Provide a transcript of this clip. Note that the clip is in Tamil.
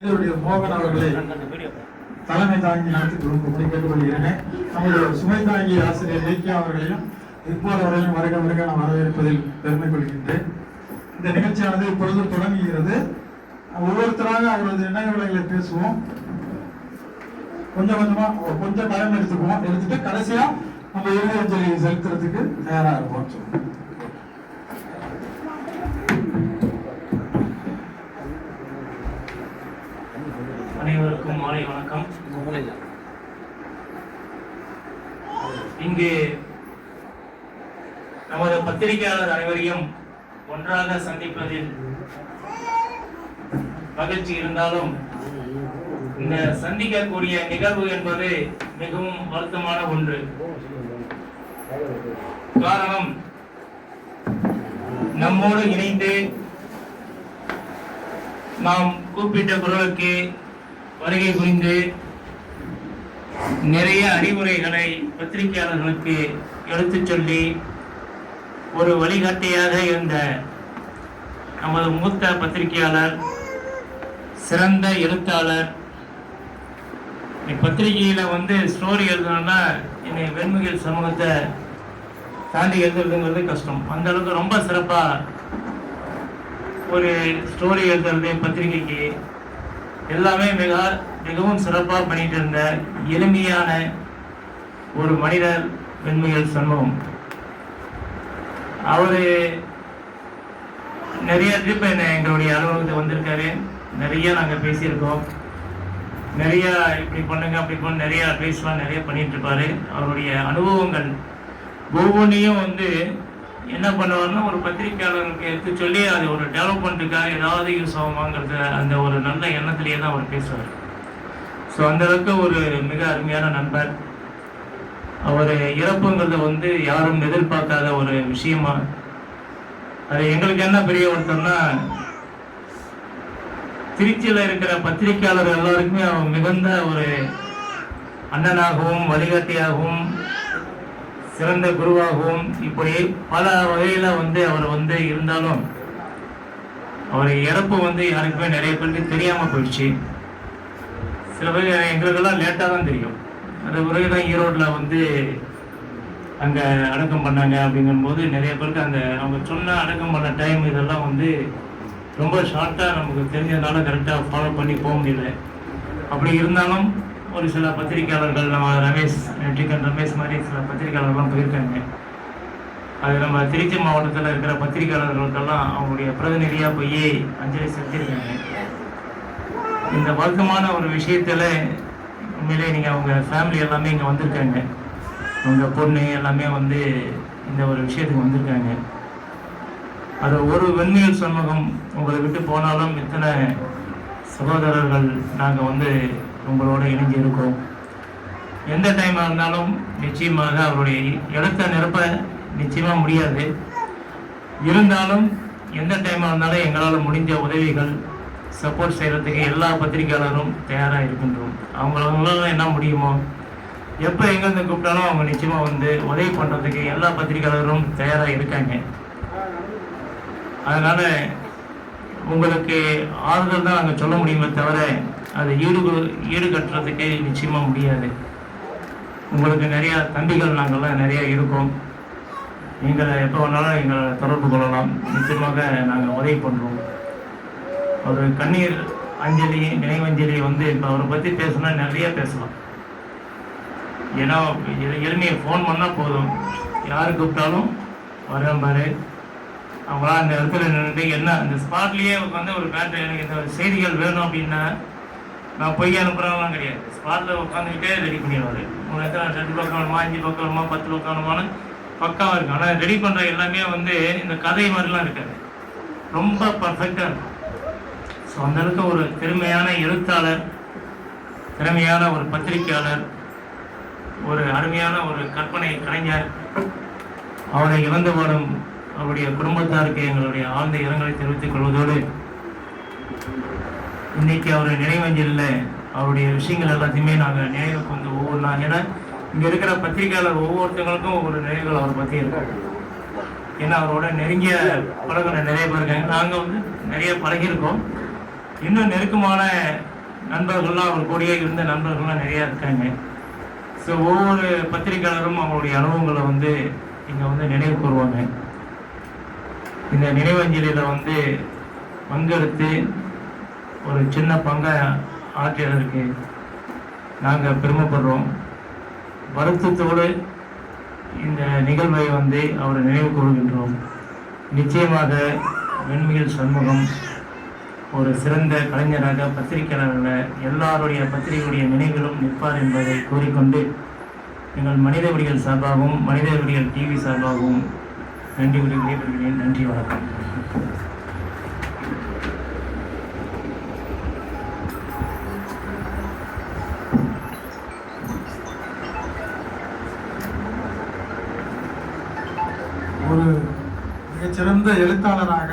மோகன் அவர்களை தலைமை தாங்கி நடத்தி கொடுக்கும்படி கேட்டுக்கொள்கிறேன். நம்முடைய சுமை தாங்கி ஆசிரியர் இலக்கியா அவர்களையும் இக்பால் அவர்களையும் வருக வருக நான் வரவேற்பதில் பெருமை கொள்கின்றேன். இந்த நிகழ்ச்சியானது இப்பொழுது தொடங்குகிறது. ஒவ்வொருத்தராக அவரது நினைவுகளை பேசுவோம். கொஞ்சம் டைம் எடுத்துட்டு கடைசியா நம்ம இறுதி அஞ்சலி செலுத்துறதுக்கு தயாரா இருப்போம். அனைவருக்கும் மாலை வணக்கம். இங்கு நமது பத்திரிகையாளர் அனைவரையும் ஒன்றாக சந்திப்பதில் மகிழ்ச்சி இருந்தாலும் இந்த சந்திக்கக்கூடிய நிகழ்வு என்பது மிகவும் வருத்தமான ஒன்று. காரணம், நம்மோடு இணைந்து நாம் கூப்பிட்ட குரலுக்கு வருகை புரிந்து நிறைய அறிவுரைகளை பத்திரிகையாளர்களுக்கு எடுத்துச் சொல்லி ஒரு வழிகாட்டியாக இருந்த நமது மூத்த பத்திரிகையாளர், சிறந்த எழுத்தாளர். பத்திரிகையில ஸ்டோரி எழுதணும்னா என்னை வெண்முகில் சமூகத்தை தாண்டி எழுதுறதுங்கிறது கஷ்டம். அந்த அளவுக்கு ரொம்ப சிறப்பா ஒரு ஸ்டோரி எழுதுறது, பத்திரிகைக்கு எல்லாமே மிகவும் சிறப்பாக பண்ணிட்டு இருந்த எளிமையான ஒரு மனிதர் வெண்முகில் சண்முகம். அவரு நிறைய ட்ரிப் எங்களுடைய அலுவலகத்துக்கு வந்திருக்காரு. நிறைய நாங்கள் பேசியிருக்கோம். நிறைய இப்படி பண்ணுங்க அப்படி பண்ண நிறைய அட்வைஸ்லாம் நிறைய பண்ணிட்டு இருப்பாரு. அவருடைய அனுபவங்கள் ஒவ்வொன்றையும் என்ன பண்ணுவார்னா ஒரு பத்திரிகையாளருக்கு எடுத்து சொல்லி அது ஒரு டெவலப்மெண்ட்டுக்காக ஏதாவது யூஸ் ஆகுமாங்கிறது அந்த ஒரு நல்ல எண்ணத்திலேயே தான் அவர் பேசுவார். ஸோ அந்த அளவுக்கு ஒரு மிக அருமையான நண்பர். அவர் இறப்புங்கிறது யாரும் எதிர்பார்க்காத ஒரு விஷயமா. அது எங்களுக்கு என்ன பெரிய ஒருத்தம்னா, திருச்சியில் இருக்கிற பத்திரிகையாளர் எல்லாருக்குமே அவர் மிகுந்த ஒரு அண்ணனாகவும் வழிகாட்டியாகவும் சிறந்த குருவாகவும் இப்படி பல வகையில அவர் இருந்தாலும் அவர் இறப்பு யாருக்குமே நிறைய பேருக்கு தெரியாம போயிடுச்சு. சில பேர் எங்களுக்கெல்லாம் லேட்டா தான் தெரியும். அது பிறகுதான் ஈரோட்ல அங்க அடக்கம் பண்ணாங்க. அப்படிங்கும்போது நிறைய பேருக்கு அவங்க சொன்ன அடக்கம் பண்ண டைம் இதெல்லாம் ரொம்ப ஷார்ட்டா நமக்கு தெரிஞ்சதுனால கரெக்டா ஃபாலோ பண்ணி போக முடியல. அப்படி இருந்தாலும் ஒரு சில பத்திரிகையாளர்கள், நம்ம ரமேஷ் மாதிரி சில பத்திரிகையாளர்கள்லாம் போயிருக்காங்க. அது நம்ம திருச்சி மாவட்டத்தில் இருக்கிற பத்திரிகையாளர்களுக்கெல்லாம் அவங்களுடைய பிரதிநிதியாக போய் அஞ்சலி செலுத்தியிருக்காங்க. இந்த வருத்தமான ஒரு விஷயத்துல உண்மையிலே நீங்கள் அவங்க ஃபேமிலி எல்லாமே இங்கே வந்திருக்காங்க. அவங்க பொண்ணு எல்லாமே இந்த ஒரு விஷயத்துக்கு வந்திருக்காங்க. அது ஒரு வெண்முகில் சண்முகம் உங்களை விட்டு போனாலும் இத்தனை சகோதரர்கள் நாங்கள் உங்களோட இணைஞ்சு இருக்கோம். எந்த டைமாக இருந்தாலும் நிச்சயமாக அவருடைய இடத்தை நிரப்ப நிச்சயமாக முடியாது. இருந்தாலும் எந்த டைமாக இருந்தாலும் எங்களால் முடிஞ்ச உதவிகள் சப்போர்ட் செய்கிறதுக்கு எல்லா பத்திரிகையாளரும் தயாராக இருக்கின்றோம். அவங்களால என்ன முடியுமோ எப்போ எங்கேருந்து கூப்பிட்டாலும் அவங்க நிச்சயமாக உதவி பண்ணுறதுக்கு எல்லா பத்திரிகையாளரும் தயாராக இருக்காங்க. அதனால் உங்களுக்கு ஆறுதல் தான் நாங்கள் சொல்ல முடியுமே தவிர அது ஈடுகட்டுறதுக்கு நிச்சயமாக முடியாது. உங்களுக்கு நிறையா தம்பிகள் நாங்கள்லாம் நிறையா இருக்கோம். எங்களை எப்போ வேணாலும் எங்களை தொடர்பு கொள்ளலாம். நிச்சயமாக நாங்கள் உதவி பண்ணுறோம். ஒரு கண்ணீர் அஞ்சலி, நினைவஞ்சலி இப்போ அவரை பற்றி பேசணும்னா நிறைய பேசலாம். ஏன்னா எளிமையை ஃபோன் பண்ணால் போதும், யார் கூப்பிட்டாலும் வரேன் பாரு. அவங்களாம் அந்த இடத்துல நின்றுட்டு என்ன அந்த ஸ்பாட்லேயே ஒரு பேட்டரி எனக்கு இந்த செய்திகள் வேணும் அப்படின்னா நான் பொய் அனுப்புகிறவங்களாம் கிடையாது. ஸ்பாட்டில் உட்காந்துக்கிட்டே ரெடி பண்ணிடுவார். உங்களுக்கு எத்தனை 2 பக்கம் வேணுமா, 5 பக்கம் வேணுமா, 10 பக்கம் வேணுமான்னு பக்காவாக இருக்கும். ஆனால் ரெடி பண்ணுற எல்லாமே இந்த கதை மாதிரிலாம் இருக்காது, ரொம்ப பர்ஃபெக்டாக இருக்கும். ஸோ அந்தளவுக்கு ஒரு திறமையான எழுத்தாளர், திறமையான ஒரு பத்திரிகையாளர், ஒரு அருமையான ஒரு கற்பனை கலைஞர். அவரை இழந்து வாடும் அவருடைய குடும்பத்தாருக்கு எங்களுடைய ஆழ்ந்த இரங்கலை தெரிவித்துக் கொள்வதோடு, இன்னைக்கு அவருடைய நினைவஞ்சலில் அவருடைய விஷயங்கள் எல்லாத்தையுமே நாங்கள் நினைவுக்கு ஒவ்வொரு நாள், ஏன்னா இங்கே இருக்கிற பத்திரிகையாளர் ஒவ்வொருத்தங்களுக்கும் ஒவ்வொரு நினைவுகள் அவரை பற்றி இருக்காங்க. ஏன்னா அவரோட நெருங்கிய பழகின நிறைய பேர் இருக்காங்க. நாங்கள் நிறைய பழகியிருக்கோம். இன்னும் நெருக்கமான நண்பர்கள்லாம் அவர் கூடயே இருந்த நண்பர்கள்லாம் நிறையா இருக்காங்க. ஸோ ஒவ்வொரு பத்திரிகையாளரும் அவங்களுடைய அனுபவங்களை வந்து இங்கே வந்து நினைவு கூறுவாங்க. இந்த நினைவஞ்சலியில் வந்து பங்கெடுத்து ஒரு சின்ன பங்கை ஆற்றியதற்கு நாங்கள் பெருமைப்படுறோம். வருத்தத்தோடு இந்த நிகழ்வை வந்து அவரை நினைவு கூறுகின்றோம். நிச்சயமாக வெண்மிகில் சண்முகம் ஒரு சிறந்த கலைஞராக, பத்திரிகையாளர்கள எல்லாருடைய பத்திரிகையுடைய நினைவிலும் நிற்பார் என்பதை கூறிக்கொண்டு எங்கள் மனித உரிமைகள் சார்பாகவும் மனித உரிமைகள் டிவி சார்பாகவும் நன்றி கூறி விடைபெறுகிறேன். நன்றி, வணக்கம். ஒரு மிகச்சிறந்த எழுத்தாளராக